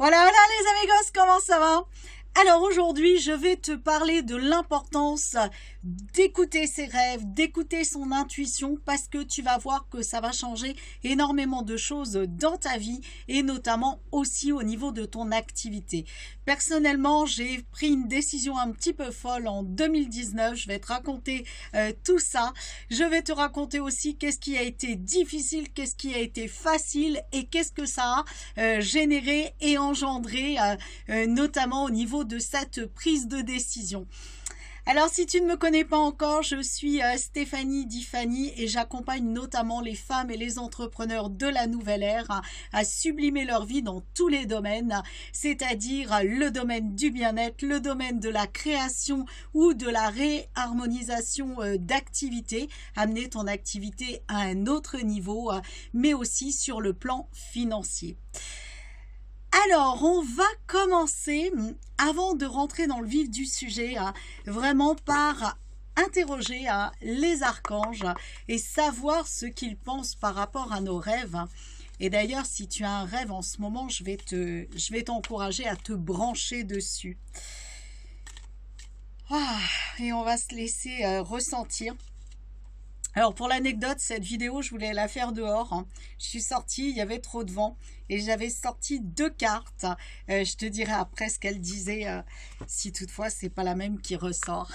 Voilà, voilà les amigos, comment ça va? Alors aujourd'hui, je vais te parler de l'importance d'écouter ses rêves, d'écouter son intuition parce que tu vas voir que ça va changer énormément de choses dans ta vie et notamment aussi au niveau de ton activité. Personnellement, j'ai pris une décision un petit peu folle en 2019. Je vais te raconter tout ça. Je vais te raconter aussi qu'est-ce qui a été difficile, qu'est-ce qui a été facile et qu'est-ce que ça a généré et engendré notamment au niveau de cette prise de décision. Alors si tu ne me connais pas encore, je suis Stéphanie Di Fanny et j'accompagne notamment les femmes et les entrepreneurs de la nouvelle ère à sublimer leur vie dans tous les domaines, c'est-à-dire le domaine du bien-être, le domaine de la création ou de la réharmonisation d'activité, amener ton activité à un autre niveau, mais aussi sur le plan financier. Alors, on va commencer, avant de rentrer dans le vif du sujet, vraiment par interroger les archanges et savoir ce qu'ils pensent par rapport à nos rêves. Et d'ailleurs, si tu as un rêve en ce moment, je vais t'encourager à te brancher dessus. Et on va se laisser ressentir. Alors pour l'anecdote, cette vidéo, je voulais la faire dehors. Je suis sortie, il y avait trop de vent et j'avais sorti 2 cartes. Je te dirai après ce qu'elle disait, si toutefois c'est pas la même qui ressort.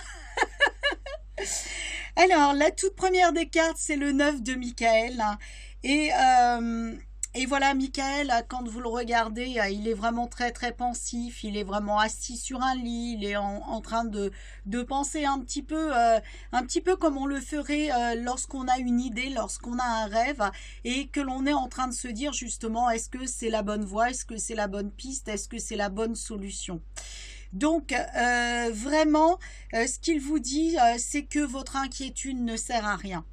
Alors la toute première des cartes, c'est le 9 de Michael. Et voilà, Michael, quand vous le regardez, il est vraiment très très pensif, il est vraiment assis sur un lit, il est en train de penser un petit peu comme on le ferait lorsqu'on a une idée, lorsqu'on a un rêve, et que l'on est en train de se dire justement, est-ce que c'est la bonne voie, est-ce que c'est la bonne piste, est-ce que c'est la bonne solution? Donc vraiment, ce qu'il vous dit, c'est que votre inquiétude ne sert à rien.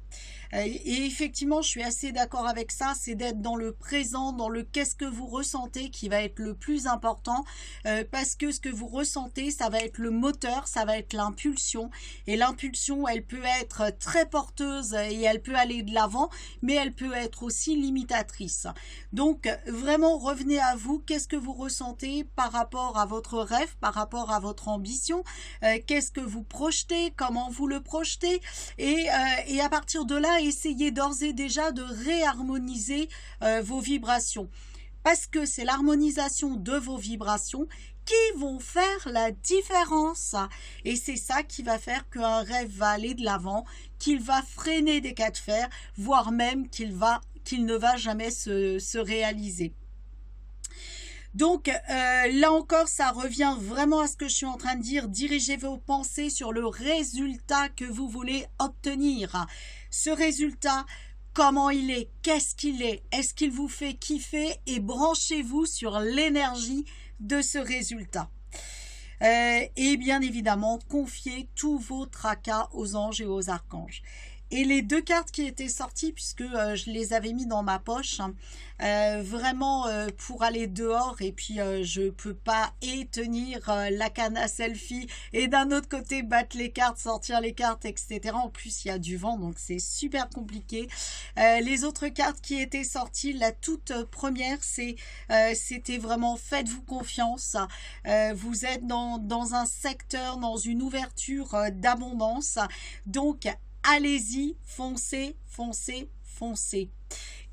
Et effectivement, je suis assez d'accord avec ça, c'est d'être dans le présent, dans le qu'est-ce que vous ressentez qui va être le plus important, parce que ce que vous ressentez, ça va être le moteur, ça va être l'impulsion, et l'impulsion, elle peut être très porteuse et elle peut aller de l'avant, mais elle peut être aussi limitatrice. Donc, vraiment, revenez à vous, qu'est-ce que vous ressentez par rapport à votre rêve, par rapport à votre ambition, qu'est-ce que vous projetez, comment vous le projetez, et à partir de là, essayez d'ores et déjà de réharmoniser vos vibrations. Parce que c'est l'harmonisation de vos vibrations qui vont faire la différence. Et c'est ça qui va faire qu'un rêve va aller de l'avant, qu'il va freiner des cas de fer, voire même qu'il ne va jamais se réaliser. Donc là encore, ça revient vraiment à ce que je suis en train de dire. Dirigez vos pensées sur le résultat que vous voulez obtenir. Ce résultat, comment il est, qu'est-ce qu'il est-ce qu'il vous fait kiffer, et branchez-vous sur l'énergie de ce résultat. Et bien évidemment, confiez tous vos tracas aux anges et aux archanges. Et les 2 cartes qui étaient sorties, puisque je les avais mis dans ma poche, vraiment pour aller dehors, et puis je peux pas tenir la canne à selfie et d'un autre côté battre les cartes, sortir les cartes, etc. En plus il y a du vent, donc c'est super compliqué. Les autres cartes qui étaient sorties, la toute première, c'était vraiment faites-vous confiance. Vous êtes dans un secteur, dans une ouverture d'abondance, donc allez-y, foncez, foncez, foncez.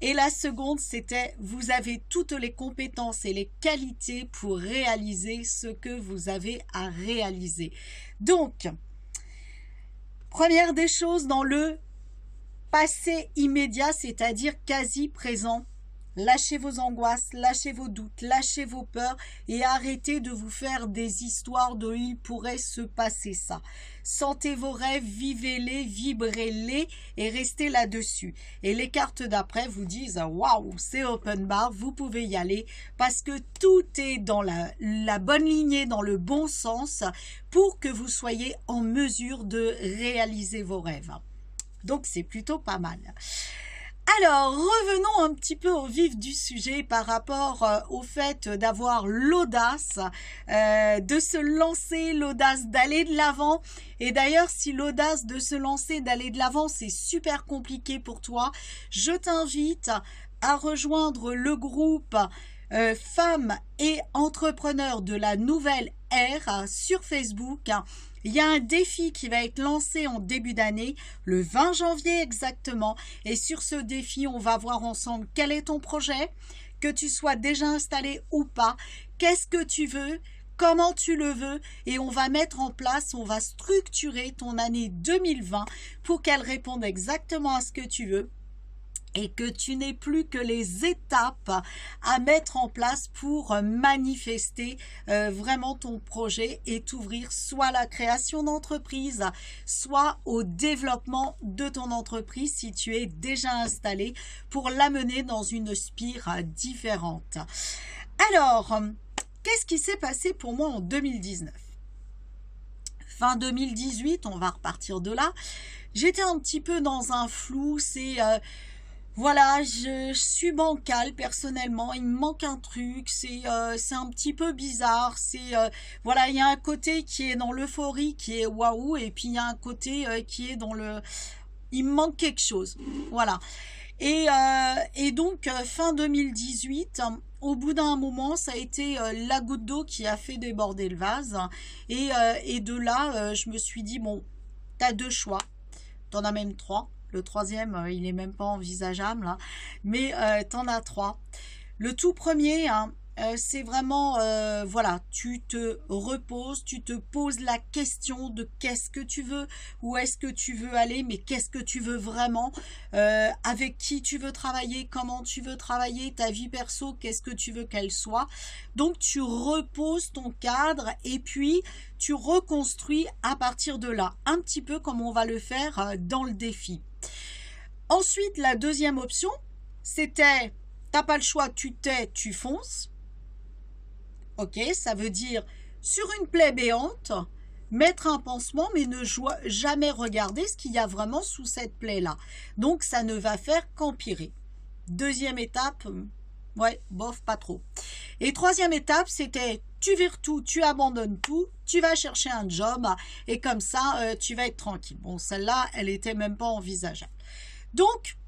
Et la seconde, c'était vous avez toutes les compétences et les qualités pour réaliser ce que vous avez à réaliser. Donc, première des choses dans le passé immédiat, c'est-à-dire quasi présent. Lâchez vos angoisses, lâchez vos doutes, lâchez vos peurs et arrêtez de vous faire des histoires de « il pourrait se passer ça ». Sentez vos rêves, vivez-les, vibrez-les et restez là-dessus. Et les cartes d'après vous disent « waouh, c'est open bar, vous pouvez y aller » parce que tout est dans la bonne lignée, dans le bon sens pour que vous soyez en mesure de réaliser vos rêves. Donc c'est plutôt pas mal. Alors, revenons un petit peu au vif du sujet par rapport au fait d'avoir l'audace de se lancer, l'audace d'aller de l'avant. Et d'ailleurs, si l'audace de se lancer, d'aller de l'avant, c'est super compliqué pour toi, je t'invite à rejoindre le groupe femmes et entrepreneurs de la nouvelle ère sur Facebook. Il y a un défi qui va être lancé en début d'année, le 20 janvier exactement. Et sur ce défi, on va voir ensemble quel est ton projet, que tu sois déjà installé ou pas, qu'est-ce que tu veux, comment tu le veux, et on va mettre en place, on va structurer ton année 2020 pour qu'elle réponde exactement à ce que tu veux. Et que tu n'aies plus que les étapes à mettre en place pour manifester vraiment ton projet et t'ouvrir soit à la création d'entreprise, soit au développement de ton entreprise si tu es déjà installé pour l'amener dans une spire différente. Alors, qu'est-ce qui s'est passé pour moi en 2019 ? Fin 2018, on va repartir de là. J'étais un petit peu dans un flou, voilà, je suis bancale personnellement, il me manque un truc, c'est un petit peu bizarre, voilà, il y a un côté qui est dans l'euphorie, qui est waouh, et puis il y a un côté qui est dans il me manque quelque chose, voilà. Et donc, fin 2018, au bout d'un moment, ça a été la goutte d'eau qui a fait déborder le vase, et de là, je me suis dit, bon, t'as deux choix, t'en as même trois. Le troisième, il n'est même pas envisageable, hein. Mais t'en as trois. Le tout premier, hein, c'est vraiment, voilà, tu te reposes, tu te poses la question de qu'est-ce que tu veux, où est-ce que tu veux aller, mais qu'est-ce que tu veux vraiment, avec qui tu veux travailler, comment tu veux travailler, ta vie perso, qu'est-ce que tu veux qu'elle soit. Donc tu reposes ton cadre et puis tu reconstruis à partir de là, un petit peu comme on va le faire dans le défi. Ensuite, la deuxième option, c'était, t'as pas le choix, tu tais, tu fonces. Ok, ça veut dire, sur une plaie béante, mettre un pansement, mais ne jamais regarder ce qu'il y a vraiment sous cette plaie-là. Donc, ça ne va faire qu'empirer. Deuxième étape, ouais, bof, pas trop. Et troisième étape, c'était, tu vires tout, tu abandonnes tout, tu vas chercher un job, et comme ça, tu vas être tranquille. Bon, celle-là, elle était même pas envisageable. Donc,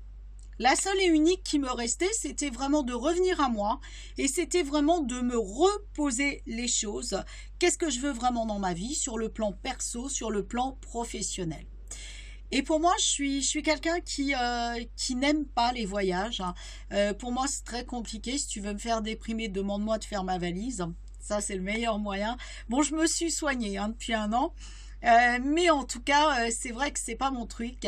la seule et unique qui me restait, c'était vraiment de revenir à moi et c'était vraiment de me reposer les choses. Qu'est-ce que je veux vraiment dans ma vie, sur le plan perso, sur le plan professionnel. Et pour moi, je suis quelqu'un qui n'aime pas les voyages. Pour moi, c'est très compliqué. Si tu veux me faire déprimer, demande-moi de faire ma valise. Ça, c'est le meilleur moyen. Bon, je me suis soignée depuis 1 an. Mais en tout cas, c'est vrai que c'est pas mon truc.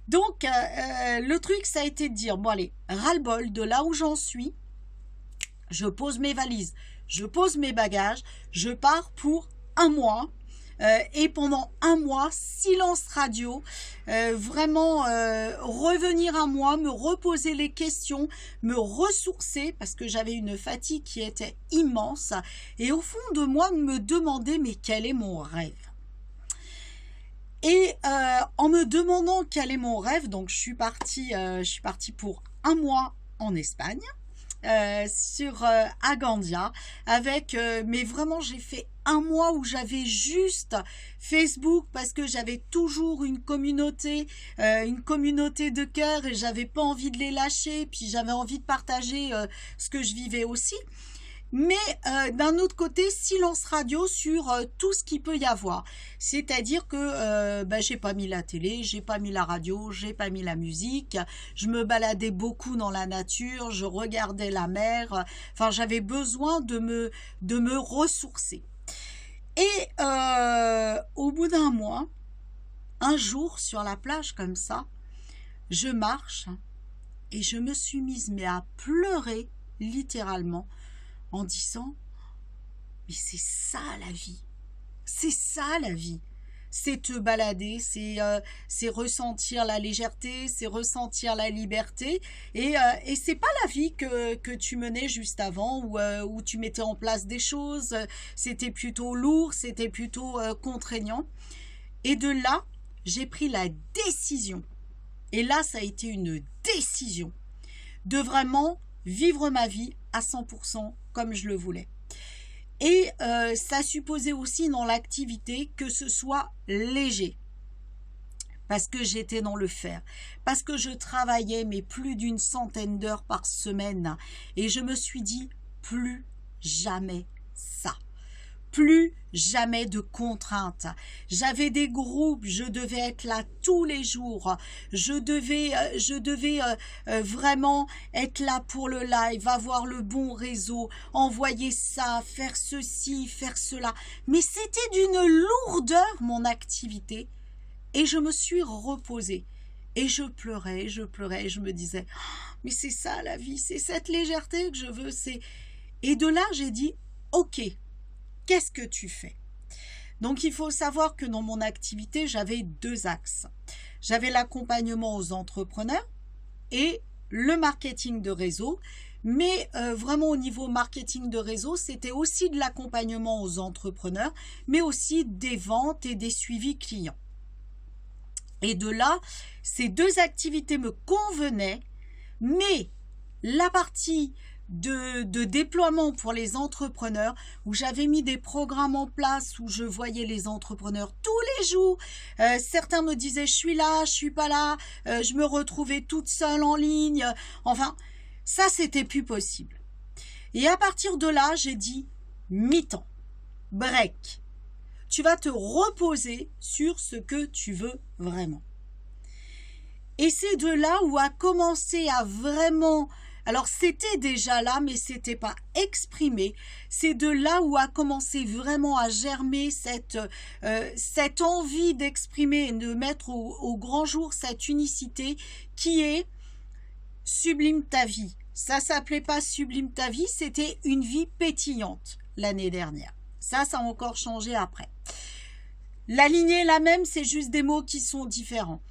Donc, le truc, ça a été de dire, bon allez, ras-le-bol de là où j'en suis, je pose mes valises, je pose mes bagages, je pars pour 1 mois, et pendant 1 mois, silence radio, vraiment revenir à moi, me reposer les questions, me ressourcer, parce que j'avais une fatigue qui était immense, et au fond de moi, me demander, mais quel est mon rêve ? Et en me demandant quel est mon rêve, donc je suis partie pour 1 mois en Espagne, à Gandia, mais vraiment j'ai fait 1 mois où j'avais juste Facebook parce que j'avais toujours une communauté de cœur et j'avais pas envie de les lâcher, puis j'avais envie de partager ce que je vivais aussi. Mais d'un autre côté, silence radio sur tout ce qu'il peut y avoir. C'est-à-dire que j'ai pas mis la télé, j'ai pas mis la radio, j'ai pas mis la musique. Je me baladais beaucoup dans la nature, je regardais la mer. Enfin, j'avais besoin de me ressourcer. Et au bout d'1 mois, un jour sur la plage comme ça, je marche et je me suis mise à pleurer littéralement. En disant, mais c'est ça la vie, c'est ça la vie, c'est te balader, c'est ressentir la légèreté, c'est ressentir la liberté, et c'est pas la vie que tu menais juste avant, où tu mettais en place des choses, c'était plutôt lourd, c'était plutôt contraignant, et de là, j'ai pris la décision, et là ça a été une décision, de vraiment vivre ma vie à 100% comme je le voulais. Et ça supposait aussi dans l'activité que ce soit léger. Parce que j'étais dans le faire. Parce que je travaillais mais plus d'100 d'heures par semaine. Et je me suis dit, plus jamais ça. Plus jamais de contraintes. J'avais des groupes, je devais être là tous les jours. Je devais vraiment être là pour le live, avoir le bon réseau, envoyer ça, faire ceci, faire cela. Mais c'était d'une lourdeur mon activité et je me suis reposée. Et je pleurais, et je me disais, mais c'est ça la vie, c'est cette légèreté que je veux. Et de là, j'ai dit, ok, qu'est-ce que tu fais? Donc, il faut savoir que dans mon activité, j'avais 2 axes. J'avais l'accompagnement aux entrepreneurs et le marketing de réseau. Mais vraiment au niveau marketing de réseau, c'était aussi de l'accompagnement aux entrepreneurs, mais aussi des ventes et des suivis clients. Et de là, ces 2 activités me convenaient, mais la partie de déploiement pour les entrepreneurs, où j'avais mis des programmes en place, où je voyais les entrepreneurs tous les jours. Certains me disaient, je suis là, je suis pas là, je me retrouvais toute seule en ligne. Enfin, ça, c'était plus possible. Et à partir de là, j'ai dit, mi-temps, break. Tu vas te reposer sur ce que tu veux vraiment. Et c'est de là où a commencé à vraiment... Alors, c'était déjà là, mais c'était pas exprimé. C'est de là où a commencé vraiment à germer cette envie d'exprimer et de mettre au grand jour cette unicité qui est Sublime ta vie. Ça s'appelait pas Sublime ta vie, c'était une vie pétillante l'année dernière. Ça a encore changé après. La lignée est la même, c'est juste des mots qui sont différents.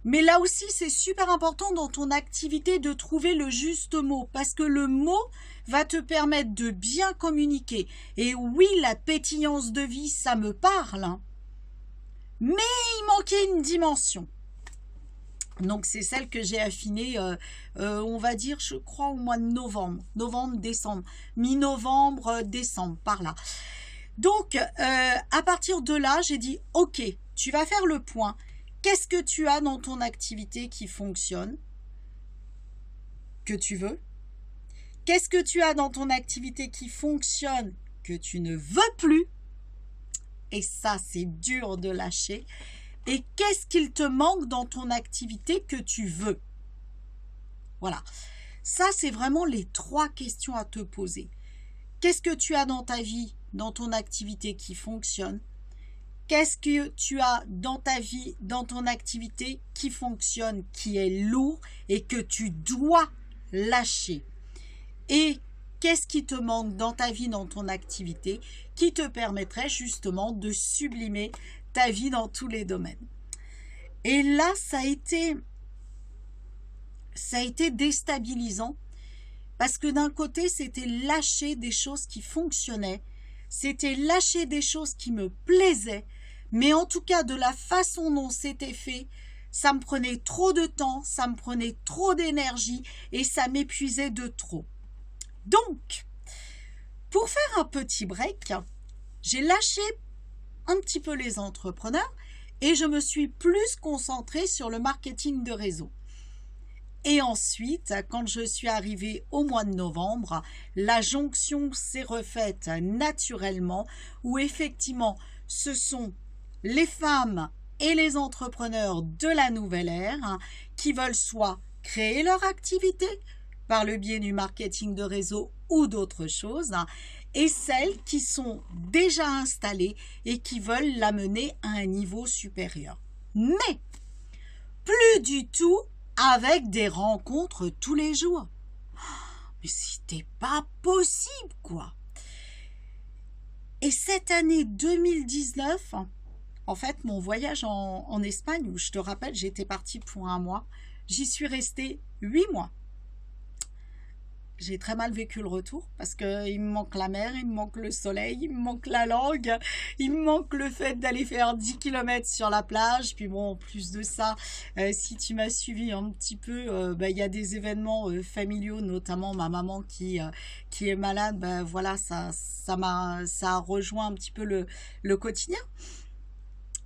Mais là aussi, c'est super important dans ton activité de trouver le juste mot, parce que le mot va te permettre de bien communiquer. Et oui, la pétillance de vie, ça me parle, hein. Mais il manquait une dimension. Donc, c'est celle que j'ai affinée, on va dire, je crois, au mois de novembre. Novembre, décembre. Mi-novembre, décembre, par là. Donc, à partir de là, j'ai dit, ok, tu vas faire le point. Qu'est-ce que tu as dans ton activité qui fonctionne, que tu veux? Qu'est-ce que tu as dans ton activité qui fonctionne, que tu ne veux plus? Et ça, c'est dur de lâcher. Et qu'est-ce qu'il te manque dans ton activité que tu veux? Voilà. Ça, c'est vraiment les 3 questions à te poser. Qu'est-ce que tu as dans ta vie, dans ton activité qui fonctionne? Qu'est-ce que tu as dans ta vie, dans ton activité qui fonctionne, qui est lourd et que tu dois lâcher? Et qu'est-ce qui te manque dans ta vie, dans ton activité, qui te permettrait justement de sublimer ta vie dans tous les domaines? Et là, ça a été déstabilisant parce que d'un côté, c'était lâcher des choses qui fonctionnaient, c'était lâcher des choses qui me plaisaient, mais en tout cas, de la façon dont c'était fait, ça me prenait trop de temps, ça me prenait trop d'énergie et ça m'épuisait de trop. Donc, pour faire un petit break, j'ai lâché un petit peu les entrepreneurs et je me suis plus concentrée sur le marketing de réseau. Et ensuite, quand je suis arrivée au mois de novembre, la jonction s'est refaite naturellement où effectivement, ce sont les femmes et les entrepreneurs de la nouvelle ère qui veulent soit créer leur activité par le biais du marketing de réseau ou d'autres choses, et celles qui sont déjà installées et qui veulent l'amener à un niveau supérieur. Mais plus du tout avec des rencontres tous les jours. Mais c'était pas possible, quoi. Et cette année 2019, en fait, mon voyage en Espagne, où je te rappelle, j'étais partie pour 1 mois, j'y suis restée 8 mois. J'ai très mal vécu le retour parce qu'il me manque la mer, il me manque le soleil, il me manque la langue, il me manque le fait d'aller faire 10 km sur la plage. Puis bon, en plus de ça, si tu m'as suivi un petit peu, il y a des événements familiaux, notamment ma maman qui est malade. Voilà, ça a rejoint un petit peu le quotidien.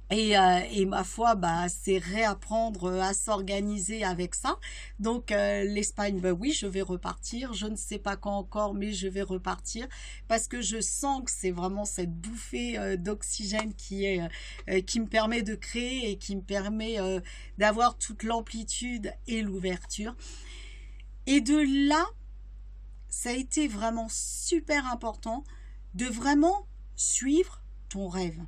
Et ma foi, bah, c'est réapprendre à s'organiser avec ça. Donc l'Espagne, bah oui, je vais repartir. Je ne sais pas quand encore, mais je vais repartir parce que je sens que c'est vraiment cette bouffée d'oxygène qui me permet de créer et qui me permet d'avoir toute l'amplitude et l'ouverture. Et de là, ça a été vraiment super important de vraiment suivre ton rêve.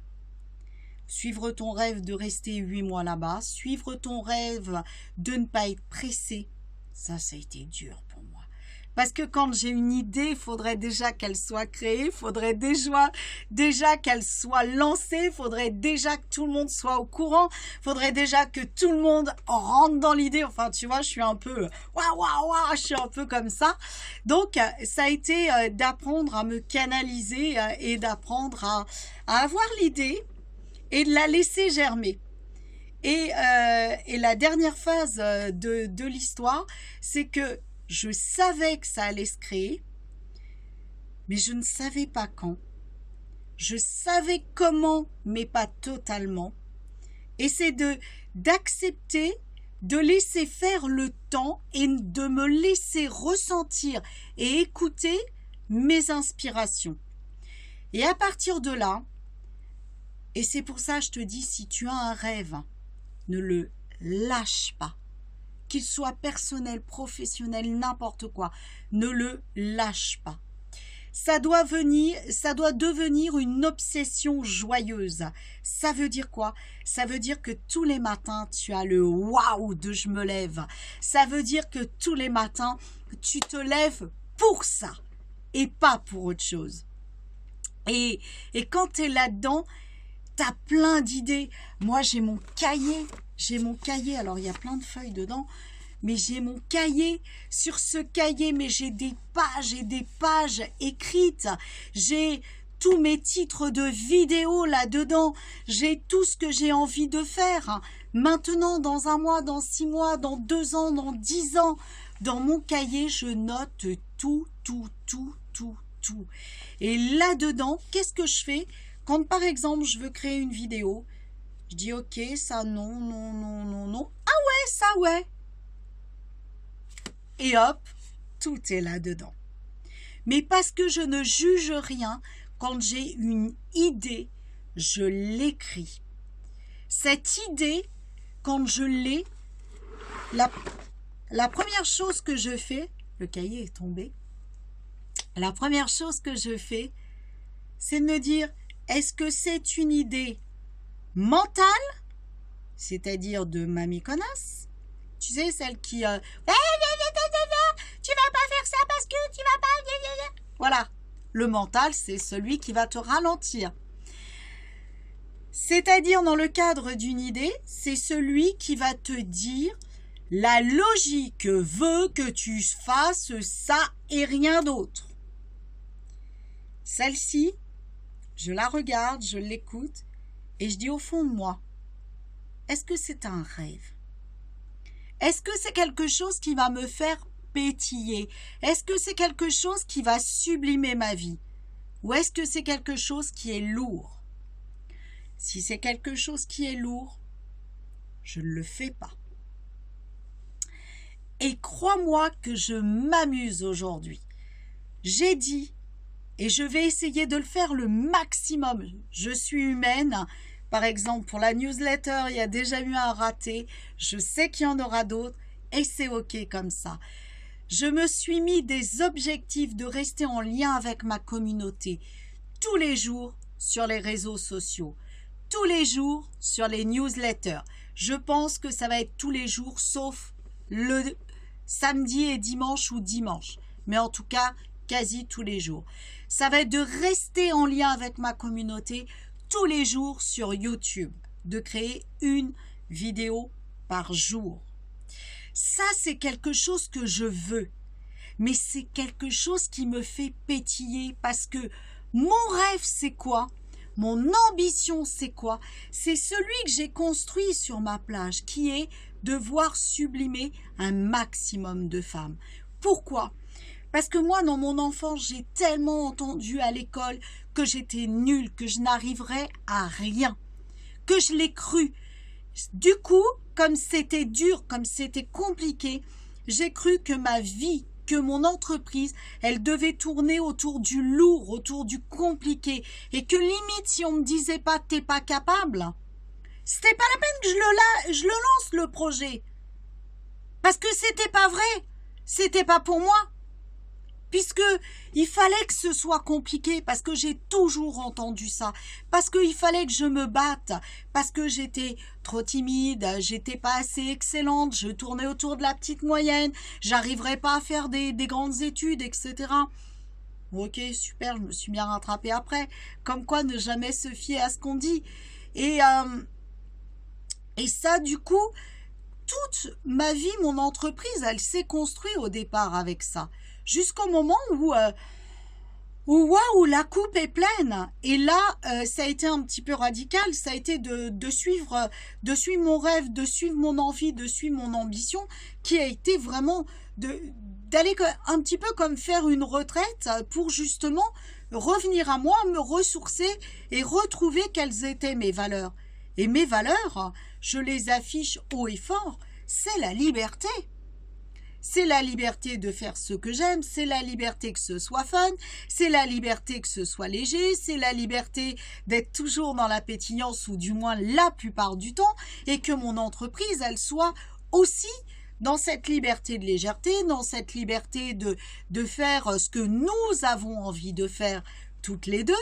Suivre ton rêve de rester 8 mois là-bas, suivre ton rêve de ne pas être pressé, ça a été dur pour moi. Parce que quand j'ai une idée, il faudrait déjà qu'elle soit créée, il faudrait déjà qu'elle soit lancée, il faudrait déjà que tout le monde soit au courant, il faudrait déjà que tout le monde rentre dans l'idée. Enfin, tu vois, je suis un peu waouh, waouh, waouh, je suis un peu comme ça. Donc, ça a été d'apprendre à me canaliser et d'apprendre à avoir l'idée et de la laisser germer. Et la dernière phase de l'histoire, c'est que je savais que ça allait se créer, mais je ne savais pas quand. Je savais comment, mais pas totalement. Et c'est d'accepter, de laisser faire le temps et de me laisser ressentir et écouter mes inspirations. Et à partir de là, et c'est pour ça que je te dis, si tu as un rêve, ne le lâche pas. Qu'il soit personnel, professionnel, n'importe quoi, ne le lâche pas. Ça doit devenir une obsession joyeuse. Ça veut dire quoi? Ça veut dire que tous les matins, tu as le waouh de je me lève. Ça veut dire que tous les matins, tu te lèves pour ça et pas pour autre chose. Et quand tu es là-dedans, t'as plein d'idées. Moi, j'ai mon cahier. Alors il y a plein de feuilles dedans, mais j'ai mon cahier. Sur ce cahier, mais j'ai des pages écrites. J'ai tous mes titres de vidéos là-dedans. J'ai tout ce que j'ai envie de faire. Maintenant, dans 1 mois, dans 6 mois, dans 2 ans, dans 10 ans. Dans mon cahier, je note tout. Et là-dedans, qu'est-ce que je fais? Quand par exemple je veux créer une vidéo, je dis ok, ça non. Ah ouais, ça ouais. Et hop, tout est là-dedans. Mais parce que je ne juge rien, quand j'ai une idée, je l'écris. Cette idée, quand je l'ai, la première chose que je fais, le cahier est tombé, la première chose que je fais, c'est de me dire, est-ce que c'est une idée mentale, c'est-à-dire de mamie connasse? Tu sais, celle qui... tu vas pas faire ça parce que tu vas pas... Voilà. Le mental, c'est celui qui va te ralentir. C'est-à-dire, dans le cadre d'une idée, c'est celui qui va te dire la logique veut que tu fasses ça et rien d'autre. Celle-ci, je la regarde, je l'écoute et je dis au fond de moi, est-ce que c'est un rêve? Est-ce que c'est quelque chose qui va me faire pétiller? Est-ce que c'est quelque chose qui va sublimer ma vie? Ou est-ce que c'est quelque chose qui est lourd? Si c'est quelque chose qui est lourd, je ne le fais pas. Et crois-moi que je m'amuse aujourd'hui. J'ai dit, et je vais essayer de le faire le maximum. Je suis humaine. Par exemple, pour la newsletter, il y a déjà eu un raté. Je sais qu'il y en aura d'autres et c'est OK comme ça. Je me suis mis des objectifs de rester en lien avec ma communauté tous les jours sur les réseaux sociaux, tous les jours sur les newsletters. Je pense que ça va être tous les jours sauf le samedi et dimanche ou dimanche. Mais en tout cas, quasi tous les jours. Ça va être de rester en lien avec ma communauté tous les jours sur YouTube, de créer une vidéo par jour. Ça, c'est quelque chose que je veux, mais c'est quelque chose qui me fait pétiller parce que mon rêve, c'est quoi? Mon ambition, c'est quoi? C'est celui que j'ai construit sur ma plage, qui est de voir sublimer un maximum de femmes. Pourquoi? Parce que moi, dans mon enfance, j'ai tellement entendu à l'école que j'étais nulle, que je n'arriverais à rien, que je l'ai cru. Du coup, comme c'était dur, comme c'était compliqué, j'ai cru que ma vie, que mon entreprise, elle devait tourner autour du lourd, autour du compliqué, et que limite, si on me disait pas t'es pas capable, c'était pas la peine que je le lance le projet, parce que c'était pas vrai, c'était pas pour moi, puisque il fallait que ce soit compliqué, parce que j'ai toujours entendu ça, parce qu'il fallait que je me batte, parce que j'étais trop timide, j'étais pas assez excellente, je tournais autour de la petite moyenne, j'arriverais pas à faire des grandes études, etc. Ok, super, je me suis bien rattrapée après, comme quoi ne jamais se fier à ce qu'on dit. Et ça, du coup, toute ma vie, mon entreprise, elle s'est construite au départ avec ça. Jusqu'au moment où waouh, la coupe est pleine. Et là, ça a été un petit peu radical. Ça a été de suivre mon rêve, de suivre mon envie, de suivre mon ambition, qui a été vraiment d'aller un petit peu comme faire une retraite pour justement revenir à moi, me ressourcer et retrouver quelles étaient mes valeurs. Et mes valeurs, je les affiche haut et fort, c'est la liberté. C'est la liberté de faire ce que j'aime, c'est la liberté que ce soit fun, c'est la liberté que ce soit léger, c'est la liberté d'être toujours dans la pétillance ou du moins la plupart du temps, et que mon entreprise, elle soit aussi dans cette liberté de légèreté, dans cette liberté de faire ce que nous avons envie de faire toutes les deux,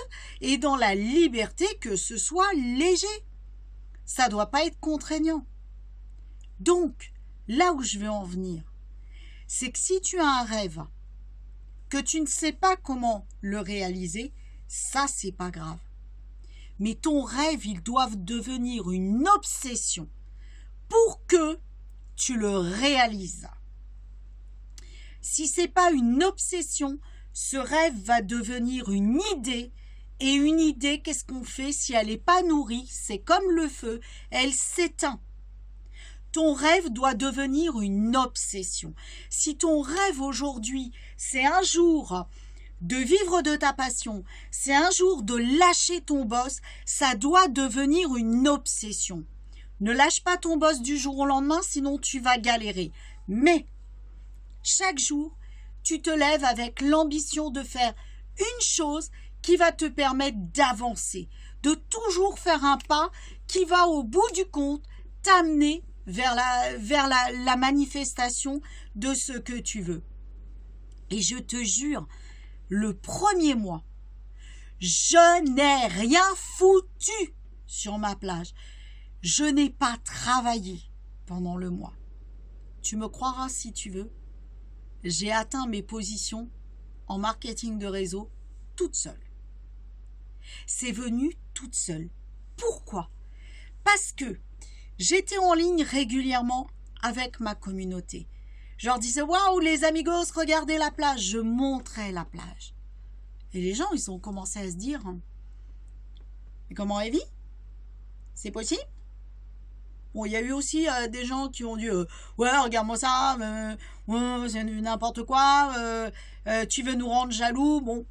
et dans la liberté que ce soit léger. Ça ne doit pas être contraignant. Donc, là où je veux en venir, c'est que si tu as un rêve, que tu ne sais pas comment le réaliser, ça, c'est pas grave. Mais ton rêve, il doit devenir une obsession pour que tu le réalises. Si c'est pas une obsession, ce rêve va devenir une idée. Et une idée, qu'est-ce qu'on fait si elle n'est pas nourrie? C'est comme le feu, elle s'éteint. Ton rêve doit devenir une obsession. Si ton rêve aujourd'hui, c'est un jour de vivre de ta passion, c'est un jour de lâcher ton boss, ça doit devenir une obsession. Ne lâche pas ton boss du jour au lendemain, sinon tu vas galérer. Mais chaque jour, tu te lèves avec l'ambition de faire une chose qui va te permettre d'avancer, de toujours faire un pas qui va au bout du compte t'amener vers la manifestation de ce que tu veux. Et je te jure, le premier mois, je n'ai rien foutu sur ma plage. Je n'ai pas travaillé pendant le mois. Tu me croiras si tu veux, j'ai atteint mes positions en marketing de réseau toute seule. C'est venu toute seule. Pourquoi? Parce que j'étais en ligne régulièrement avec ma communauté. Je leur disais, waouh, les amigos, regardez la plage. Je montrais la plage. Et les gens, ils ont commencé à se dire, mais comment Evie? C'est possible? Bon, il y a eu aussi des gens qui ont dit, ouais, regarde-moi ça, ouais, c'est n'importe quoi, tu veux nous rendre jaloux. Bon,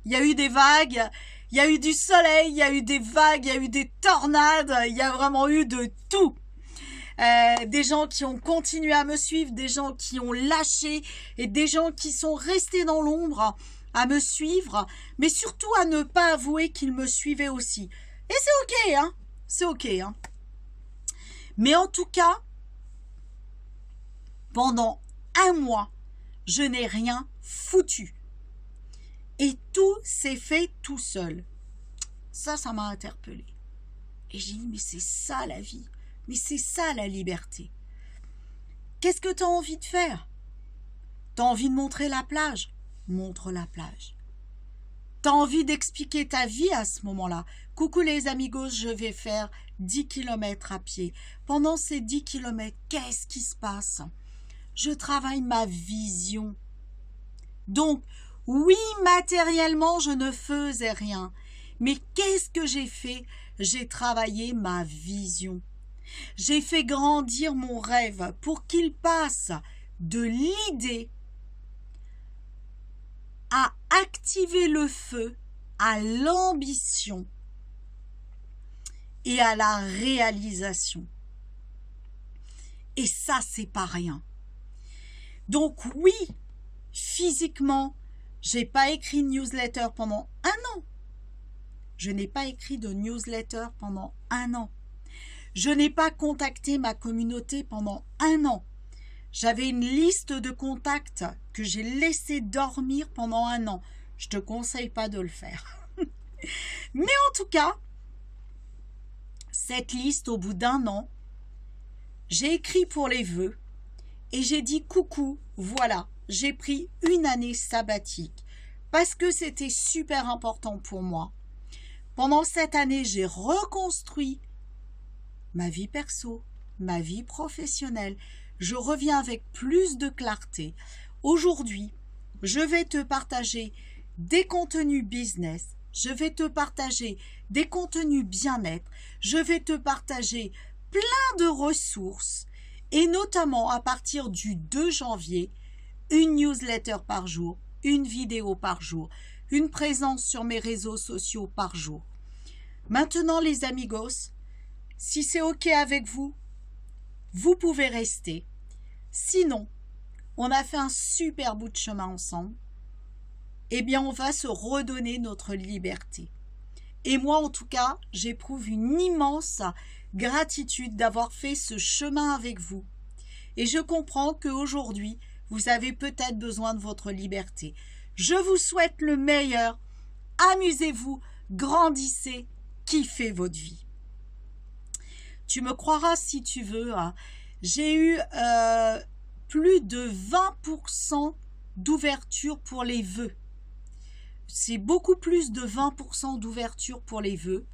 il y a eu des vagues, il y a eu du soleil, il y a eu des vagues, il y a eu des tornades, il y a vraiment eu de tout. Des gens qui ont continué à me suivre, des gens qui ont lâché et des gens qui sont restés dans l'ombre à me suivre, mais surtout à ne pas avouer qu'ils me suivaient aussi. Et c'est ok, hein, c'est ok, hein. Mais en tout cas, pendant un mois, je n'ai rien foutu. Et tout s'est fait tout seul. Ça m'a interpellée. Et j'ai dit, mais c'est ça la vie. Mais c'est ça la liberté. Qu'est-ce que tu as envie de faire? Tu as envie de montrer la plage? Montre la plage. Tu as envie d'expliquer ta vie à ce moment-là? Coucou les amigos, je vais faire 10 km à pied. Pendant ces 10 km, qu'est-ce qui se passe? Je travaille ma vision. Donc, oui, matériellement, je ne faisais rien. Mais qu'est-ce que j'ai fait? J'ai travaillé ma vision. J'ai fait grandir mon rêve pour qu'il passe de l'idée à activer le feu, à l'ambition. et à la réalisation. Et ça, c'est pas rien. Donc oui, physiquement, j'ai pas écrit de newsletter pendant 1 an. Je n'ai pas écrit de newsletter pendant 1 an. Je n'ai pas contacté ma communauté pendant 1 an. J'avais une liste de contacts que j'ai laissé dormir pendant 1 an. Je ne te conseille pas de le faire. Mais en tout cas, cette liste, au bout d'1 an, j'ai écrit pour les vœux et j'ai dit coucou, voilà, j'ai pris une année sabbatique parce que c'était super important pour moi. Pendant cette année, j'ai reconstruit ma vie perso, ma vie professionnelle. Je reviens avec plus de clarté. Aujourd'hui, je vais te partager des contenus business, je vais te partager des contenus bien-être, je vais te partager plein de ressources et notamment à partir du 2 janvier, une newsletter par jour, une vidéo par jour, une présence sur mes réseaux sociaux par jour. Maintenant les amigos, si c'est OK avec vous, vous pouvez rester. Sinon, on a fait un super bout de chemin ensemble. Eh bien, on va se redonner notre liberté. Et moi, en tout cas, j'éprouve une immense gratitude d'avoir fait ce chemin avec vous. Et je comprends qu'aujourd'hui, vous avez peut-être besoin de votre liberté. Je vous souhaite le meilleur. Amusez-vous, grandissez, kiffez votre vie. Tu me croiras si tu veux, hein. J'ai eu plus de 20% d'ouverture pour les vœux. C'est beaucoup plus de 20% d'ouverture pour les vœux.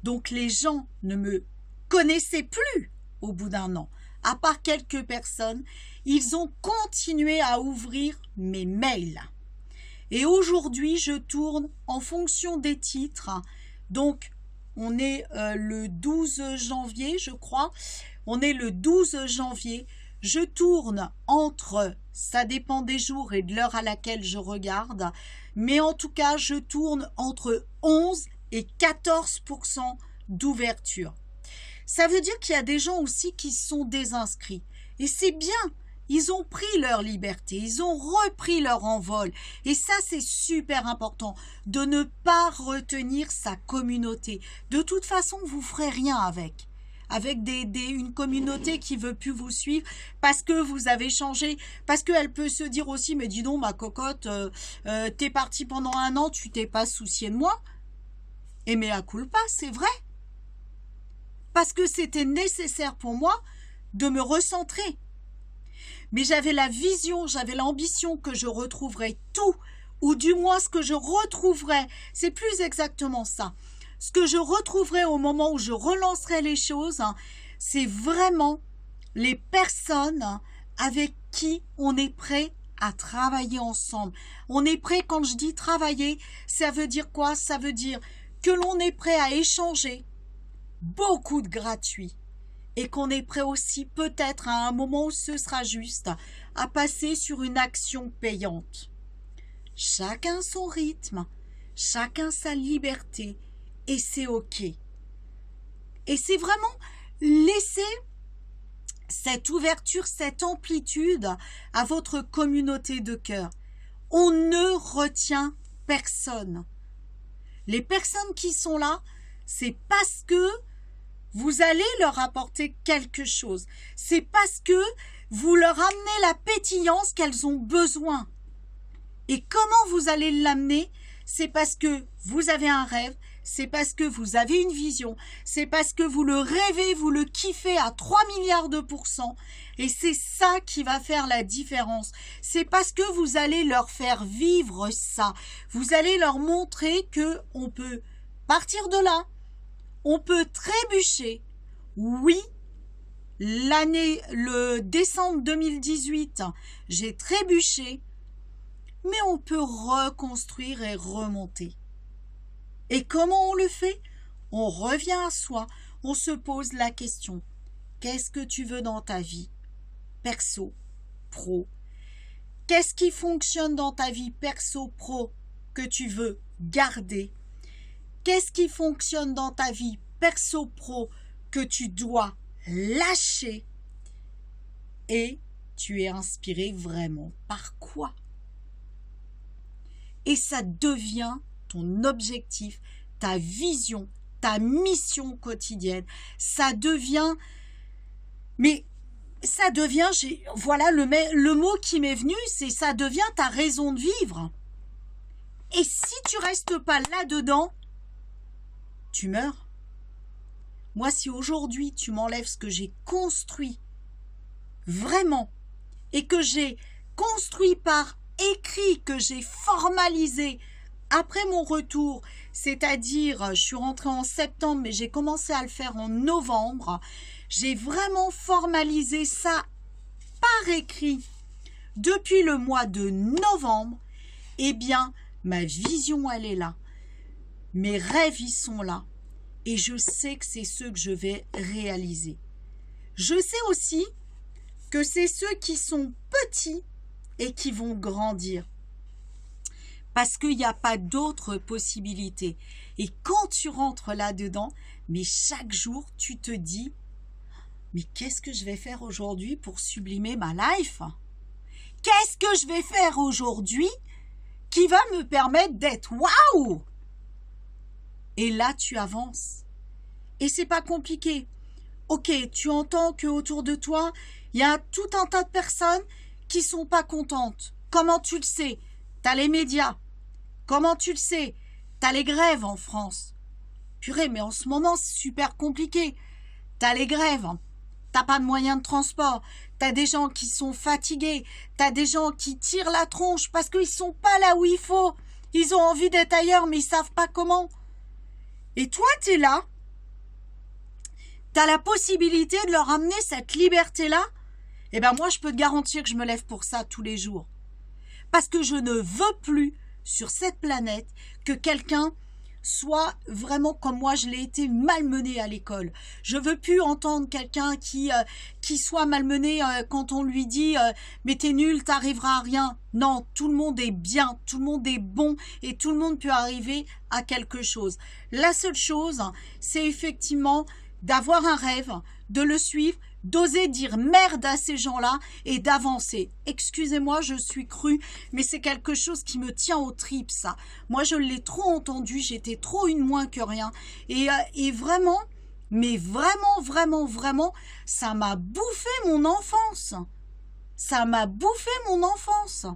Donc les gens ne me connaissaient plus au bout d'1 an. À part quelques personnes, ils ont continué à ouvrir mes mails. Et aujourd'hui, je tourne en fonction des titres. Donc, on est le 12 janvier, je crois. On est le 12 janvier. Je tourne entre, ça dépend des jours et de l'heure à laquelle je regarde, mais en tout cas, je tourne entre 11 et 14% d'ouverture. Ça veut dire qu'il y a des gens aussi qui sont désinscrits. Et c'est bien, ils ont pris leur liberté, ils ont repris leur envol. Et ça, c'est super important, de ne pas retenir sa communauté. De toute façon, vous ne ferez rien avec une communauté qui veut plus vous suivre parce que vous avez changé, parce qu'elle peut se dire aussi, mais dis donc ma cocotte, t'es partie pendant 1 an, tu t'es pas soucié de moi. Et mea culpa, c'est vrai. Parce que c'était nécessaire pour moi de me recentrer. Mais j'avais la vision, j'avais l'ambition que je retrouverais tout, ou du moins ce que je retrouverais, c'est plus exactement ça. Ce que je retrouverai au moment où je relancerai les choses, c'est vraiment les personnes avec qui on est prêt à travailler ensemble. On est prêt, quand je dis travailler, ça veut dire quoi? Ça veut dire que l'on est prêt à échanger beaucoup de gratuit et qu'on est prêt aussi peut-être à un moment où ce sera juste à passer sur une action payante. Chacun son rythme, chacun sa liberté. Et c'est OK. Et c'est vraiment laisser cette ouverture, cette amplitude à votre communauté de cœur. On ne retient personne. Les personnes qui sont là, c'est parce que vous allez leur apporter quelque chose. C'est parce que vous leur amenez la pétillance qu'elles ont besoin. Et comment vous allez l'amener? C'est parce que vous avez un rêve, c'est parce que vous avez une vision, c'est parce que vous le rêvez, vous le kiffez à 3 milliards de pourcents. Et c'est ça qui va faire la différence. C'est parce que vous allez leur faire vivre ça. Vous allez leur montrer que on peut partir de là, on peut trébucher. Oui, le décembre 2018, j'ai trébuché, mais on peut reconstruire et remonter. Et comment on le fait? On revient à soi, on se pose la question. Qu'est-ce que tu veux dans ta vie? Perso, pro. Qu'est-ce qui fonctionne dans ta vie perso, pro que tu veux garder? Qu'est-ce qui fonctionne dans ta vie perso-pro que tu dois lâcher et tu es inspiré vraiment par quoi? Et ça devient ton objectif, ta vision, ta mission quotidienne. Ça devient, voilà le mot qui m'est venu, c'est ça devient ta raison de vivre. Et si tu restes pas là-dedans, tu meurs. Moi, si aujourd'hui tu m'enlèves ce que j'ai construit, vraiment, et que j'ai construit par écrit, que j'ai formalisé après mon retour, c'est-à-dire je suis rentrée en septembre mais j'ai commencé à le faire en novembre, j'ai vraiment formalisé ça par écrit depuis le mois de novembre, eh bien ma vision elle est là, mes rêves ils sont là et je sais que c'est ceux que je vais réaliser. Je sais aussi que c'est ceux qui sont petits et qui vont grandir. Parce qu'il n'y a pas d'autre possibilité. Et quand tu rentres là-dedans, mais chaque jour, tu te dis, mais qu'est-ce que je vais faire aujourd'hui pour sublimer ma life? Qu'est-ce que je vais faire aujourd'hui qui va me permettre d'être waouh? Et là, tu avances. Et c'est pas compliqué. Ok, tu entends qu'autour de toi, il y a tout un tas de personnes qui sont pas contentes. Comment tu le sais? T'as les médias. Comment tu le sais? T'as les grèves en France. Purée, mais en ce moment, c'est super compliqué. T'as les grèves. T'as pas de moyens de transport. T'as des gens qui sont fatigués. T'as des gens qui tirent la tronche parce qu'ils sont pas là où il faut. Ils ont envie d'être ailleurs, mais ils savent pas comment. Et toi, t'es là. T'as la possibilité de leur amener cette liberté-là. Eh ben moi, je peux te garantir que je me lève pour ça tous les jours. Parce que je ne veux plus, sur cette planète, que quelqu'un soit vraiment comme moi, je l'ai été, malmené à l'école. Je veux plus entendre quelqu'un qui soit malmené quand on lui dit mais t'es nul, t'arriveras à rien. Non, tout le monde est bien, tout le monde est bon et tout le monde peut arriver à quelque chose. La seule chose, c'est effectivement d'avoir un rêve, de le suivre, d'oser dire merde à ces gens-là et d'avancer. Excusez-moi, je suis crue, mais c'est quelque chose qui me tient aux tripes, ça. Moi, je l'ai trop entendu, j'étais trop une moins que rien. Et vraiment, mais vraiment, ça m'a bouffé mon enfance. Ça m'a bouffé mon enfance.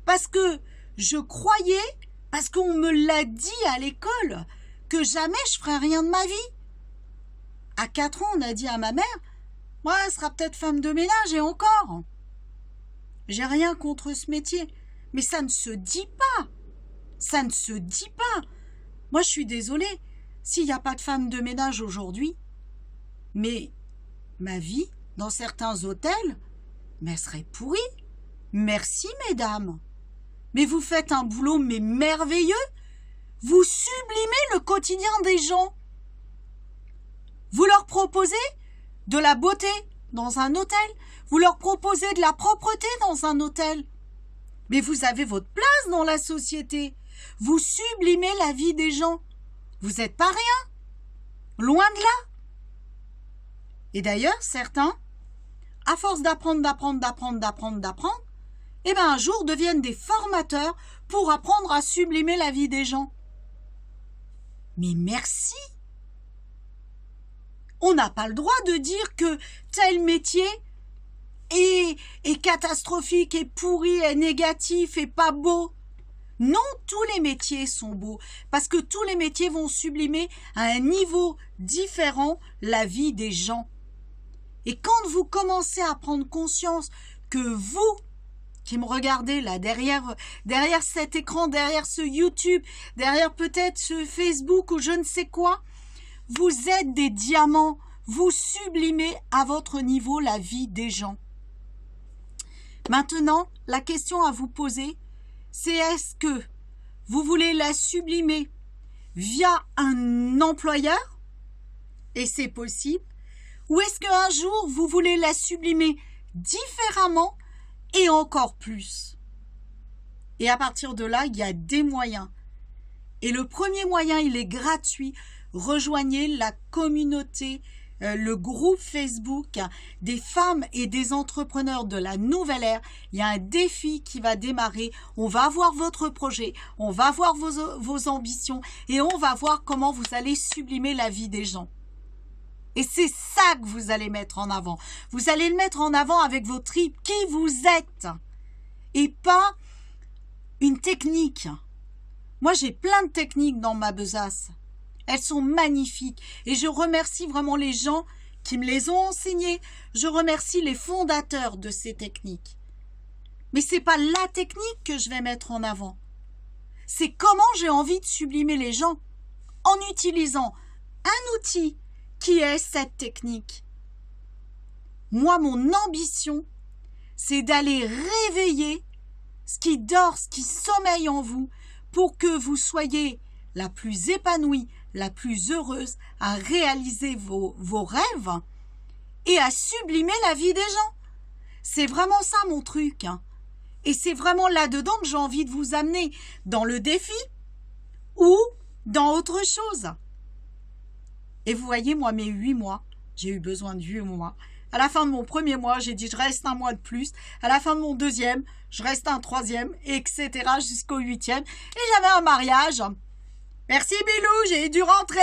Parce que je croyais, parce qu'on me l'a dit à l'école, que jamais je ferais rien de ma vie. À 4 ans, on a dit à ma mère, moi, elle sera peut-être femme de ménage et encore. J'ai rien contre ce métier, mais ça ne se dit pas. Ça ne se dit pas. Moi, je suis désolée, s'il n'y a pas de femme de ménage aujourd'hui, mais ma vie, dans certains hôtels, mais elle serait pourrie. Merci, mesdames. Mais vous faites un boulot mais merveilleux. Vous sublimez le quotidien des gens. Vous leur proposez de la beauté dans un hôtel. Vous leur proposez de la propreté dans un hôtel. Mais vous avez votre place dans la société. Vous sublimez la vie des gens. Vous n'êtes pas rien. Loin de là. Et d'ailleurs, certains, à force d'apprendre, eh ben un jour deviennent des formateurs pour apprendre à sublimer la vie des gens. Mais merci. On n'a pas le droit de dire que tel métier est catastrophique, est pourri, est négatif, est pas beau. Non, tous les métiers sont beaux, parce que tous les métiers vont sublimer à un niveau différent la vie des gens. Et quand vous commencez à prendre conscience que vous, qui me regardez là, derrière cet écran, derrière ce YouTube, derrière peut-être ce Facebook ou je ne sais quoi, vous êtes des diamants, vous sublimez à votre niveau la vie des gens. Maintenant, la question à vous poser, c'est est-ce que vous voulez la sublimer via un employeur, et c'est possible, ou est-ce qu'un jour vous voulez la sublimer différemment et encore plus? Et à partir de là, il y a des moyens. Et le premier moyen, il est gratuit. rejoignez la communauté, le groupe Facebook des femmes et des entrepreneurs de la nouvelle ère. Il y a un défi qui va démarrer. On va voir votre projet, on va voir vos ambitions et on va voir comment vous allez sublimer la vie des gens. Et c'est ça que vous allez mettre en avant. Vous allez le mettre en avant avec vos tripes, qui vous êtes. Et pas une technique. Moi, j'ai plein de techniques dans ma besace. Elles sont magnifiques. Et je remercie vraiment les gens qui me les ont enseignées. Je remercie les fondateurs de ces techniques. Mais ce n'est pas la technique que je vais mettre en avant. C'est comment j'ai envie de sublimer les gens en utilisant un outil qui est cette technique. Moi, mon ambition, c'est d'aller réveiller ce qui dort, ce qui sommeille en vous, pour que vous soyez la plus épanouie, la plus heureuse à réaliser vos rêves et à sublimer la vie des gens. C'est vraiment ça mon truc. Et c'est vraiment là-dedans que j'ai envie de vous amener, dans le défi ou dans autre chose. Et vous voyez, moi, mes 8 mois, j'ai eu besoin de 8 mois. À la fin de mon premier mois, j'ai dit je reste un mois de plus. À la fin de mon deuxième, je reste un troisième, etc. jusqu'au 8e. Et j'avais un mariage. Merci Bilou, j'ai dû rentrer.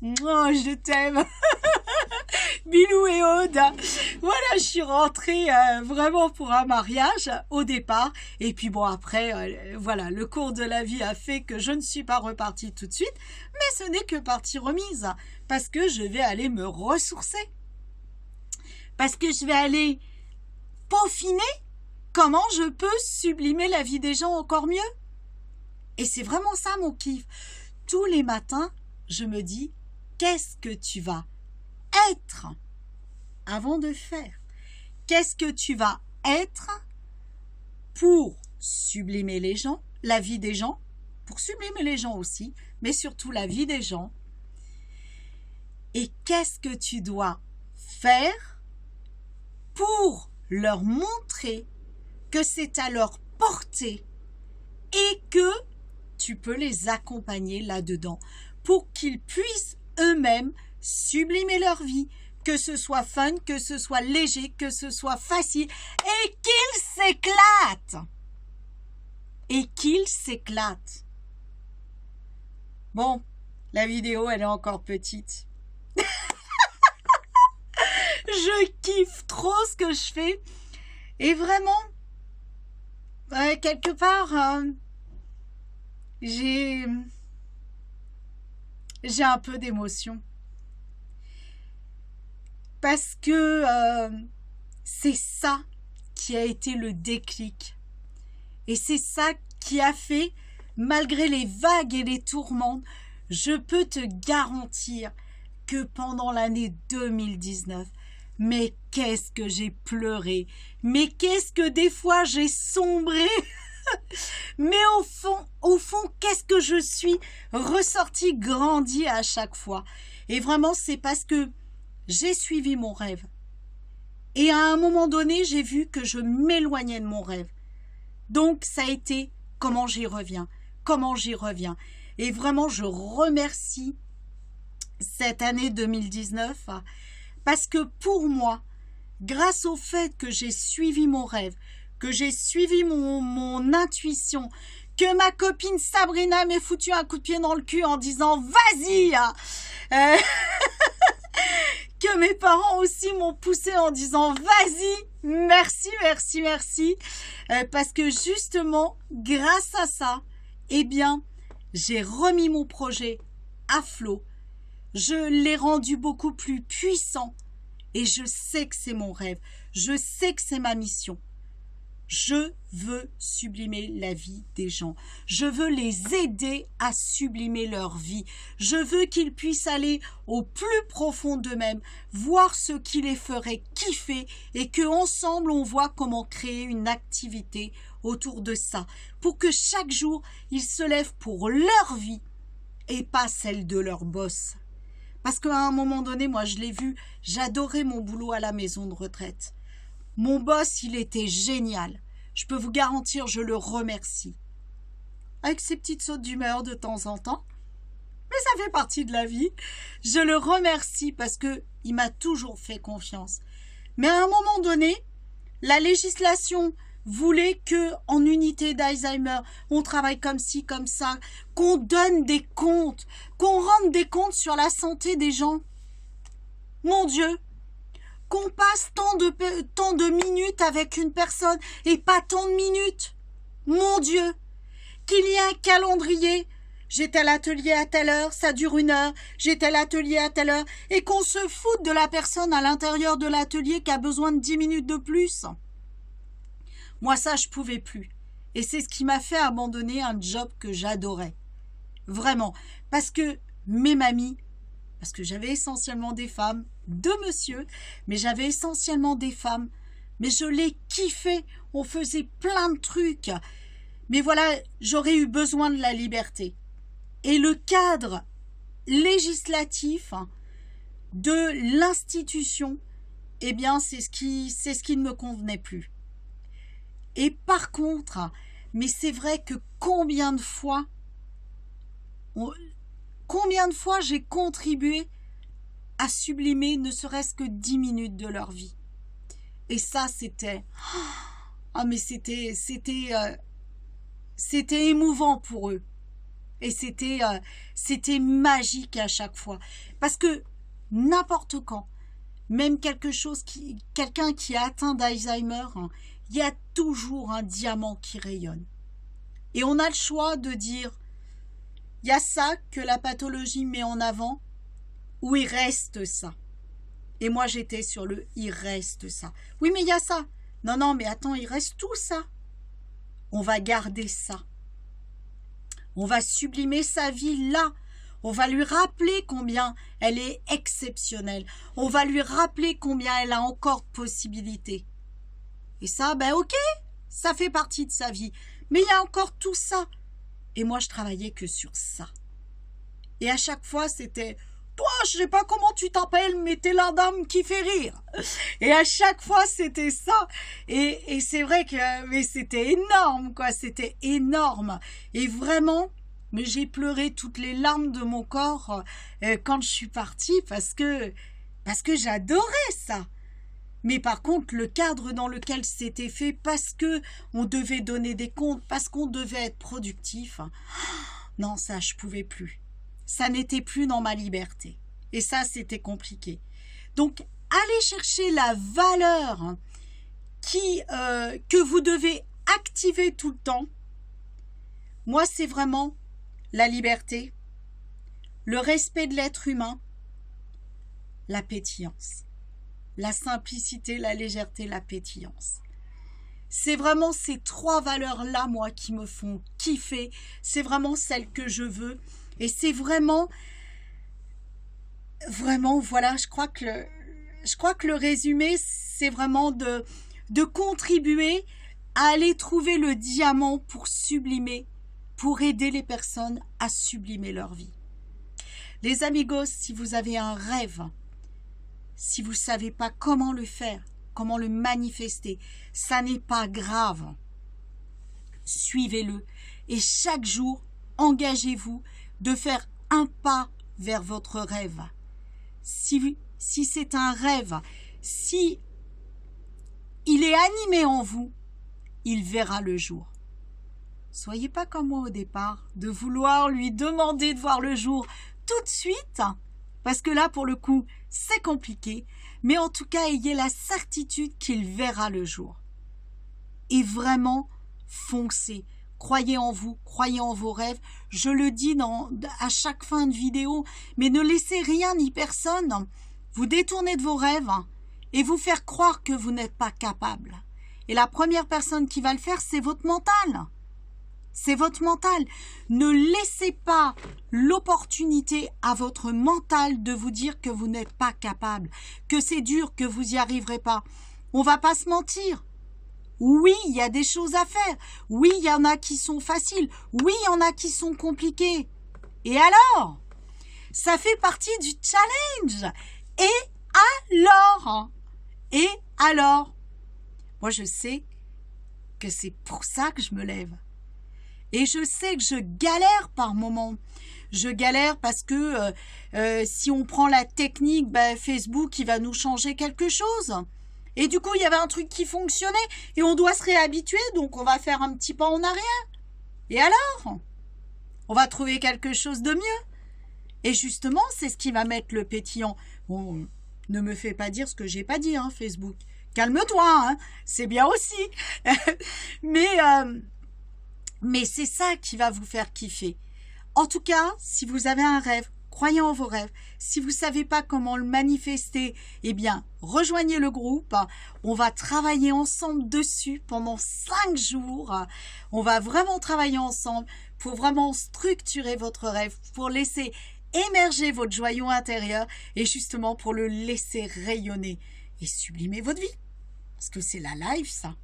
Oh, je t'aime. Bilou et Aude. Voilà, je suis rentrée vraiment pour un mariage au départ. Et puis bon, après, voilà, le cours de la vie a fait que je ne suis pas repartie tout de suite. Mais ce n'est que partie remise. Parce que je vais aller me ressourcer. Parce que je vais aller peaufiner comment je peux sublimer la vie des gens encore mieux. Et c'est vraiment ça mon kiff. Tous les matins, je me dis, qu'est-ce que tu vas être avant de faire? Qu'est-ce que tu vas être pour sublimer les gens, la vie des gens, pour sublimer les gens aussi, mais surtout la vie des gens? Et qu'est-ce que tu dois faire pour leur montrer que c'est à leur portée et que tu peux les accompagner là-dedans pour qu'ils puissent eux-mêmes sublimer leur vie, que ce soit fun, que ce soit léger, que ce soit facile et qu'ils s'éclatent. Et qu'ils s'éclatent. Bon, la vidéo, elle est encore petite. Je kiffe trop ce que je fais. Et vraiment, quelque part, j'ai un peu d'émotion. Parce que c'est ça qui a été le déclic. Et c'est ça qui a fait, malgré les vagues et les tourments, je peux te garantir que pendant l'année 2019, mais qu'est-ce que j'ai pleuré, mais qu'est-ce que des fois j'ai sombré, mais au fond, qu'est-ce que je suis ressortie grandie à chaque fois. Et vraiment, c'est parce que j'ai suivi mon rêve. Et à un moment donné, j'ai vu que je m'éloignais de mon rêve. Donc, ça a été comment j'y reviens, comment j'y reviens. Et vraiment, je remercie cette année 2019 parce que pour moi, grâce au fait que j'ai suivi mon rêve, que j'ai suivi mon intuition, que ma copine Sabrina m'ait foutu un coup de pied dans le cul en disant « Vas-y !» que mes parents aussi m'ont poussé en disant « Vas-y, merci, merci, merci !» parce que justement, grâce à ça, eh bien, j'ai remis mon projet à flot. Je l'ai rendu beaucoup plus puissant et je sais que c'est mon rêve. Je sais que c'est ma mission. Je veux sublimer la vie des gens. Je veux les aider à sublimer leur vie. Je veux qu'ils puissent aller au plus profond d'eux-mêmes, voir ce qui les ferait kiffer et qu'ensemble on voit comment créer une activité autour de ça pour que chaque jour ils se lèvent pour leur vie et pas celle de leur boss. Parce qu'à un moment donné, moi je l'ai vu, j'adorais mon boulot à la maison de retraite. Mon boss, il était génial. Je peux vous garantir, je le remercie. Avec ses petites sautes d'humeur de temps en temps. Mais ça fait partie de la vie. Je le remercie parce que il m'a toujours fait confiance. Mais à un moment donné, la législation voulait que, en unité d'Alzheimer, on travaille comme ci, comme ça, qu'on donne des comptes, qu'on rende des comptes sur la santé des gens. Mon Dieu, qu'on passe tant de minutes avec une personne et pas tant de minutes. Mon Dieu, qu'il y ait un calendrier. J'étais à l'atelier à telle heure, ça dure 1 heure, j'étais à l'atelier à telle heure, et qu'on se foute de la personne à l'intérieur de l'atelier qui a besoin de 10 minutes de plus. Moi, ça, je pouvais plus. Et c'est ce qui m'a fait abandonner un job que j'adorais. Vraiment. Parce que mes mamies, parce que j'avais essentiellement des femmes, 2 monsieur, mais j'avais essentiellement des femmes, mais je les kiffais, on faisait plein de trucs. Mais voilà, j'aurais eu besoin de la liberté. Et le cadre législatif de l'institution, eh bien, c'est ce qui ne me convenait plus. Et par contre, mais c'est vrai que combien de fois j'ai contribué à sublimer ne serait-ce que 10 minutes de leur vie. Et ça, c'était émouvant pour eux. Et c'était magique à chaque fois. Parce que n'importe quand, même quelqu'un qui a atteint d'Alzheimer, il y a toujours un diamant qui rayonne. Et on a le choix de dire, il y a ça que la pathologie met en avant, ou il reste ça. Et moi, j'étais sur le « il reste ça ». Oui, mais il y a ça. Non, mais attends, il reste tout ça. On va garder ça. On va sublimer sa vie là. On va lui rappeler combien elle est exceptionnelle. On va lui rappeler combien elle a encore de possibilités. Et ça, ben ok, ça fait partie de sa vie. Mais il y a encore tout ça. Et moi, je travaillais que sur ça. Et à chaque fois, c'était... Toi, je sais pas comment tu t'appelles, mais t'es la dame qui fait rire. Et à chaque fois, c'était ça. Et c'est vrai que mais c'était énorme, quoi. C'était énorme. Et vraiment, mais j'ai pleuré toutes les larmes de mon corps quand je suis partie parce que j'adorais ça. Mais par contre, le cadre dans lequel c'était fait, parce que on devait donner des comptes, parce qu'on devait être productif, non, ça, je pouvais plus. Ça n'était plus dans ma liberté. Et ça, c'était compliqué. Donc, allez chercher la valeur que vous devez activer tout le temps. Moi, c'est vraiment la liberté, le respect de l'être humain, la pétillance, la simplicité, la légèreté, la pétillance. C'est vraiment ces 3 valeurs-là, moi, qui me font kiffer. C'est vraiment celles que je veux. Et c'est vraiment, voilà, je crois que le résumé, c'est vraiment de contribuer à aller trouver le diamant pour sublimer, pour aider les personnes à sublimer leur vie. Les amigos, si vous avez un rêve, si vous ne savez pas comment le faire, comment le manifester, ça n'est pas grave. Suivez-le et chaque jour, engagez-vous de faire un pas vers votre rêve. Si c'est un rêve, si il est animé en vous, il verra le jour. Soyez pas comme moi au départ, de vouloir lui demander de voir le jour tout de suite, parce que là, pour le coup, c'est compliqué, mais en tout cas, ayez la certitude qu'il verra le jour. Et vraiment, foncez. Croyez en vous, croyez en vos rêves. Je le dis à chaque fin de vidéo, mais ne laissez rien ni personne vous détourner de vos rêves et vous faire croire que vous n'êtes pas capable. Et la première personne qui va le faire, c'est votre mental. C'est votre mental. Ne laissez pas l'opportunité à votre mental de vous dire que vous n'êtes pas capable, que c'est dur, que vous n'y arriverez pas. On va pas se mentir. Oui, il y a des choses à faire. Oui, il y en a qui sont faciles. Oui, il y en a qui sont compliquées. Et alors? Ça fait partie du challenge. Et alors? Et alors? Moi, je sais que c'est pour ça que je me lève. Et je sais que je galère par moments. je galère parce que si on prend la technique, ben, Facebook, il va nous changer quelque chose. Et du coup, il y avait un truc qui fonctionnait et on doit se réhabituer, donc on va faire un petit pas en arrière. Et alors? On va trouver quelque chose de mieux. Et justement, c'est ce qui va mettre le pétillant. Bon, ne me fais pas dire ce que j'ai pas dit, hein, Facebook. Calme-toi, hein, c'est bien aussi. mais c'est ça qui va vous faire kiffer. En tout cas, si vous avez un rêve, croyez en vos rêves. Si vous ne savez pas comment le manifester, eh bien, rejoignez le groupe. On va travailler ensemble dessus pendant 5 jours. On va vraiment travailler ensemble pour vraiment structurer votre rêve, pour laisser émerger votre joyau intérieur et justement pour le laisser rayonner et sublimer votre vie. Parce que c'est la life, ça.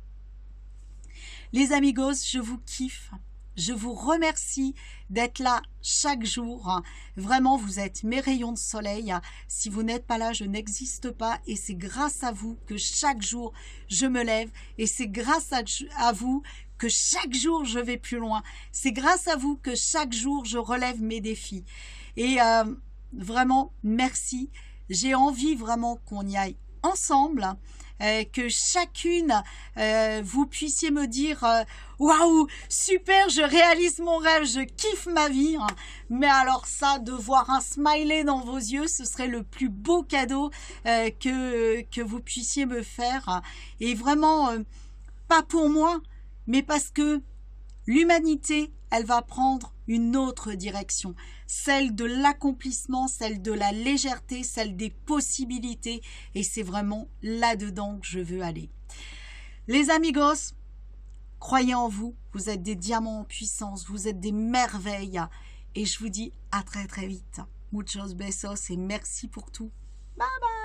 Les amigos, je vous kiffe. Je vous remercie d'être là chaque jour. Vraiment, vous êtes mes rayons de soleil. Si vous n'êtes pas là, je n'existe pas. Et c'est grâce à vous que chaque jour, je me lève. Et c'est grâce à vous que chaque jour, je vais plus loin. C'est grâce à vous que chaque jour, je relève mes défis. Et vraiment, merci. J'ai envie vraiment qu'on y aille ensemble. Que chacune vous puissiez me dire waouh, super, je réalise mon rêve, je kiffe ma vie. Mais alors ça, de voir un smiley dans vos yeux, ce serait le plus beau cadeau que vous puissiez me faire. Et vraiment, pas pour moi, mais parce que l'humanité, elle va prendre une autre direction, celle de l'accomplissement, celle de la légèreté, celle des possibilités, et c'est vraiment là-dedans que je veux aller. Les amigos, croyez en vous, vous êtes des diamants en puissance, vous êtes des merveilles, et je vous dis à très très vite. Muchos besos et merci pour tout. Bye bye.